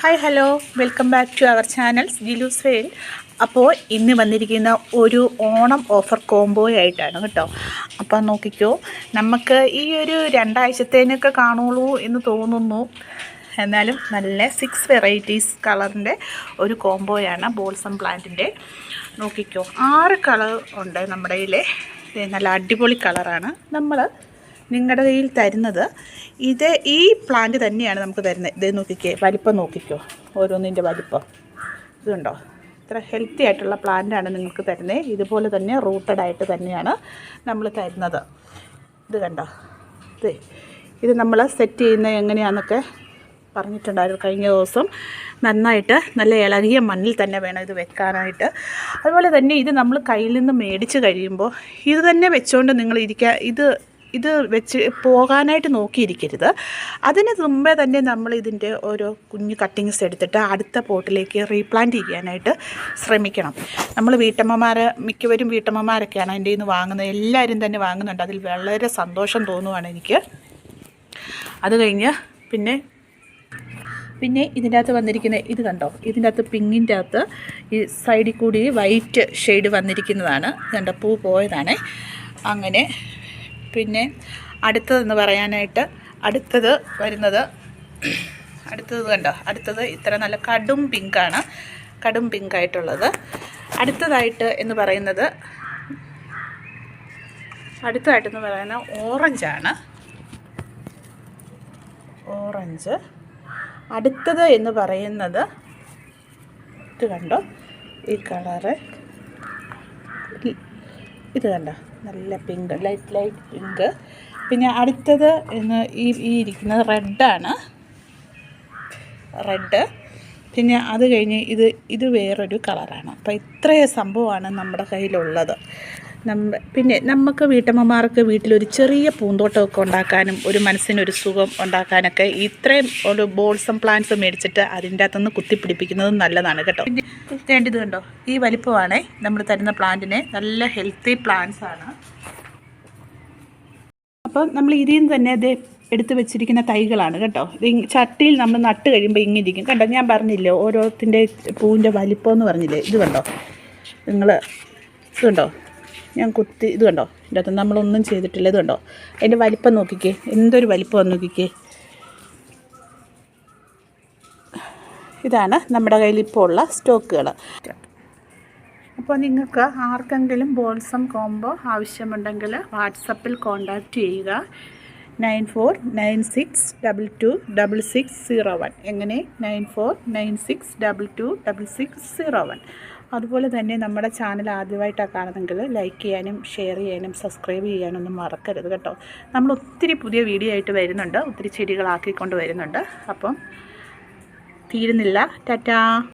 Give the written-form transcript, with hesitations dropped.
Hi hello welcome back to our channel ജിലൂസ് വെയിൽ. അപ്പോൾ ഇന്ന് വന്നിരിക്കുന്ന ഒരു ഓണം ഓഫർ കോംബോയായിട്ടാണ് കേട്ടോ. അപ്പോൾ നോക്കിക്കോ, നമുക്ക് ഈ ഒരു രണ്ടാഴ്ചത്തേനൊക്കെ കാണുള്ളൂ എന്ന് തോന്നുന്നു. എന്നാലും നല്ല 6 വെറൈറ്റീസ് കളറിൻ്റെ ഒരു കോംബോയാണ് ബോൾസം പ്ലാന്റിൻ്റെ. നോക്കിക്കോ, 6 കളർ ഉണ്ട് നമ്മുടെ കയ്യിൽ. നല്ല അടിപൊളി കളറാണ് നമ്മൾ നിങ്ങളുടെ കയ്യിൽ തരുന്നത്. ഈ പ്ലാന്റ് തന്നെയാണ് നമുക്ക് തരുന്നത്. ഇത് നോക്കിക്കേ, വലിപ്പം നോക്കിക്കോ, ഓരോന്നിൻ്റെ വലിപ്പം ഇതുണ്ടോ. ഇത്ര ഹെൽത്തി ആയിട്ടുള്ള പ്ലാന്റാണ് നിങ്ങൾക്ക് തരുന്നത്. ഇതുപോലെ തന്നെ റൂട്ടഡ് ആയിട്ട് തന്നെയാണ് നമ്മൾ തരുന്നത്. ഇത് കണ്ടോ, ഇത് നമ്മൾ സെറ്റ് ചെയ്യുന്നത് എങ്ങനെയാണെന്നൊക്കെ പറഞ്ഞിട്ടുണ്ടായിരുന്നു കഴിഞ്ഞ ദിവസം. നന്നായിട്ട് നല്ല ഇളകിയ മണ്ണിൽ തന്നെ വേണം ഇത് വെക്കാനായിട്ട്. അതുപോലെ തന്നെ ഇത് നമ്മൾ കയ്യിൽ നിന്ന് മേടിച്ച് കഴിയുമ്പോൾ ഇത് തന്നെ വെച്ചുകൊണ്ട് നിങ്ങൾ ഇത് വെച്ച് പോകാനായിട്ട് നോക്കിയിരിക്കരുത്. അതിന് മുമ്പേ തന്നെ നമ്മൾ ഇതിൻ്റെ ഓരോ കുഞ്ഞു കട്ടിങ്സ് എടുത്തിട്ട് അടുത്ത പോട്ടിലേക്ക് റീപ്ലാന്റ് ചെയ്യാനായിട്ട് ശ്രമിക്കണം. നമ്മൾ മിക്കവരും വീട്ടമ്മമാരൊക്കെയാണ് എൻ്റെ നിന്ന് വാങ്ങുന്നത്. എല്ലാവരും തന്നെ വാങ്ങുന്നുണ്ട്. അതിൽ വളരെ സന്തോഷം തോന്നുവാണ് എനിക്ക്. അത് കഴിഞ്ഞ് പിന്നെ ഇതിൻ്റെ അകത്ത് വന്നിരിക്കുന്ന ഇത് കണ്ടോ, ഇതിൻ്റെ അകത്ത് പിങ്കിൻ്റെ അകത്ത് ഈ സൈഡിൽ കൂടി വൈറ്റ് ഷെയ്ഡ് വന്നിരിക്കുന്നതാണ്. കണ്ടോ, പൂ പോയതാണ്. അങ്ങനെ പിന്നെ അടുത്തതെന്ന് പറയാനായിട്ട് അടുത്തത് കണ്ടോ, അടുത്തത് ഇത്ര നല്ല കടും പിങ്കായിട്ടുള്ളത്. അടുത്തതായിട്ടെന്ന് പറയുന്നത് ഓറഞ്ചാണ്. ഓറഞ്ച്. അടുത്തത് എന്ന് പറയുന്നത് ഇത് കണ്ടോ, ഈ കളറ് ഇത് കണ്ടോ, നല്ല പിങ്ക്, ലൈറ്റ് പിങ്ക്. പിന്നെ അടുത്തത് ഈ ഇരിക്കുന്നത് റെഡ്. പിന്നെ അത് കഴിഞ്ഞ് ഇത് വേറൊരു കളറാണ്. അപ്പോൾ ഇത്രയും സംഭവമാണ് നമ്മുടെ കയ്യിലുള്ളത്. പിന്നെ നമുക്ക് വീട്ടമ്മമാർക്ക് വീട്ടിലൊരു ചെറിയ പൂന്തോട്ടമൊക്കെ ഉണ്ടാക്കാനും ഒരു മനസ്സിനൊരു സുഖം ഉണ്ടാക്കാനൊക്കെ ഇത്രയും ഒരു ബോൾസം പ്ലാന്റ്സ് മേടിച്ചിട്ട് അതിൻ്റെ അകത്തുനിന്ന് കുത്തിപ്പിടിപ്പിക്കുന്നത് നല്ലതാണ് കേട്ടോ. ഇത് കണ്ടോ, ഈ വലിപ്പമാണേ നമ്മൾ തരുന്ന പ്ലാന്റിനെ. നല്ല ഹെൽത്തി പ്ലാന്റ്സ് ആണ്. അപ്പം നമ്മൾ ഇതിൽ നിന്ന് തന്നെ അത് എടുത്ത് വെച്ചിരിക്കുന്ന തൈകളാണ് കേട്ടോ. ഇത് ചട്ടിയിൽ നമ്മൾ നട്ട് കഴിയുമ്പോൾ ഇങ്ങിരിക്കും കണ്ടോ. ഞാൻ പറഞ്ഞില്ലേ ഓരോത്തിൻ്റെ പൂവിൻ്റെ വലിപ്പം എന്ന് പറഞ്ഞില്ലേ. ഇത് കണ്ടോ നിങ്ങൾ, ഇത് കണ്ടോ, ഞാൻ ഇത് കണ്ടോ, ഇതിൻ്റെ അകത്ത് നമ്മളൊന്നും ചെയ്തിട്ടില്ല. ഇത് കണ്ടോ, അതിൻ്റെ വലിപ്പം നോക്കിക്കേ, എന്തൊരു വലിപ്പം നോക്കിക്കേ. ഇതാണ് നമ്മുടെ കയ്യിൽ ഇപ്പോൾ ഉള്ള സ്റ്റോക്കുകൾ. അപ്പോൾ നിങ്ങൾക്ക് ആർക്കെങ്കിലും ബോൾസം കോംബോ ആവശ്യമുണ്ടെങ്കിൽ വാട്സപ്പിൽ കോൺടാക്റ്റ് ചെയ്യുക. 9496226601. എങ്ങനെ 9496226601. അതുപോലെ തന്നെ നമ്മുടെ ചാനൽ ആദ്യമായിട്ടാണ് കാണുന്നെങ്കിൽ ലൈക്ക് ചെയ്യാനും ഷെയർ ചെയ്യാനും സബ്സ്ക്രൈബ് ചെയ്യാനൊന്നും മറക്കരുത് കേട്ടോ. നമ്മൾ ഒത്തിരി പുതിയ വീഡിയോ ആയിട്ട് വരുന്നുണ്ട്, ഒത്തിരി ചെടികളാക്കിക്കൊണ്ട് വരുന്നുണ്ട്. അപ്പം തീരുന്നില്ല. ടാറ്റാ.